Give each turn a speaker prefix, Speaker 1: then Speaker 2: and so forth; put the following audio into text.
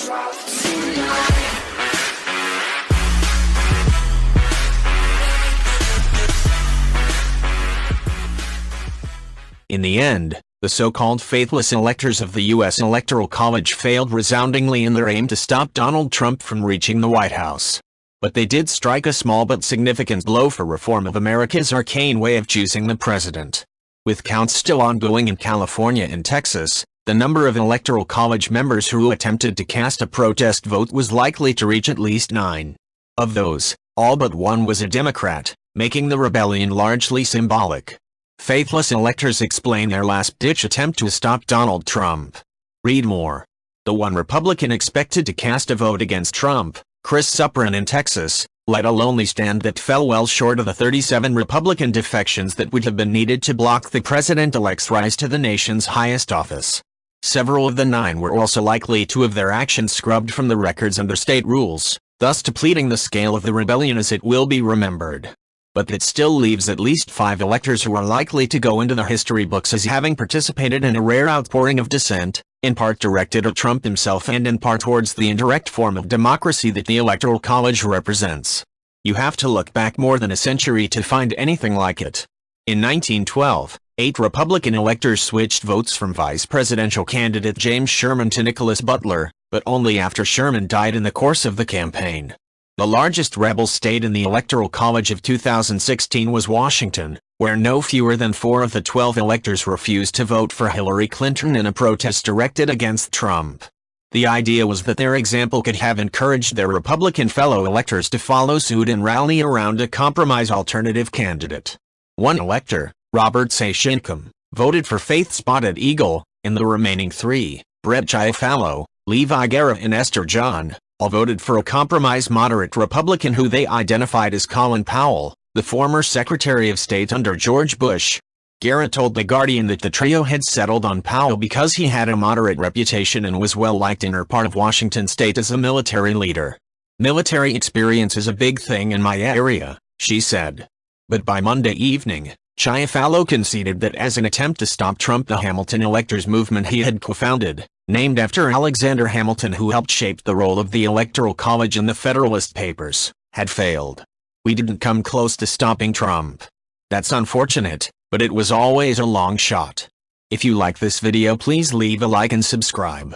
Speaker 1: In the end, the so-called faithless electors of the U.S. Electoral College failed resoundingly in their aim to stop Donald Trump from reaching the White House. But they did strike a small but significant blow for reform of America's arcane way of choosing the president. With counts still ongoing in California and Texas, the number of Electoral College members who attempted to cast a protest vote was likely to reach at least 9. Of those, all but one was a Democrat, making the rebellion largely symbolic. Faithless electors explain their last-ditch attempt to stop Donald Trump. Read more. The one Republican expected to cast a vote against Trump, Chris Suprun in Texas, led a lonely stand that fell well short of the 37 Republican defections that would have been needed to block the president-elect's rise to the nation's highest office. Several of the 9 were also likely to have their actions scrubbed from the records under state rules, thus depleting the scale of the rebellion as it will be remembered. But that still leaves at least 5 electors who are likely to go into the history books as having participated in a rare outpouring of dissent, in part directed at Trump himself and in part towards the indirect form of democracy that the Electoral College represents. You have to look back more than a century to find anything like it. In 1912, 8 Republican electors switched votes from vice presidential candidate James Sherman to Nicholas Butler, but only after Sherman died in the course of the campaign. The largest rebel state in the Electoral College of 2016 was Washington, where no fewer than 4 of the 12 electors refused to vote for Hillary Clinton in a protest directed against Trump. The idea was that their example could have encouraged their Republican fellow electors to follow suit and rally around a compromise alternative candidate. One elector, Robert Sachinkum, voted for Faith Spotted Eagle, and the remaining 3, Brett Chiafalo, Levi Guerra and Esther John, all voted for a compromise moderate Republican who they identified as Colin Powell, the former Secretary of State under George Bush. Guerra told The Guardian that the trio had settled on Powell because he had a moderate reputation and was well-liked in her part of Washington state as a military leader. "Military experience is a big thing in my area," she said. But by Monday evening, Chiafalo conceded that as an attempt to stop Trump, the Hamilton electors movement he had co-founded, named after Alexander Hamilton who helped shape the role of the Electoral College in the Federalist Papers, had failed. "We didn't come close to stopping Trump. That's unfortunate, but it was always a long shot." If you like this video, please leave a like and subscribe.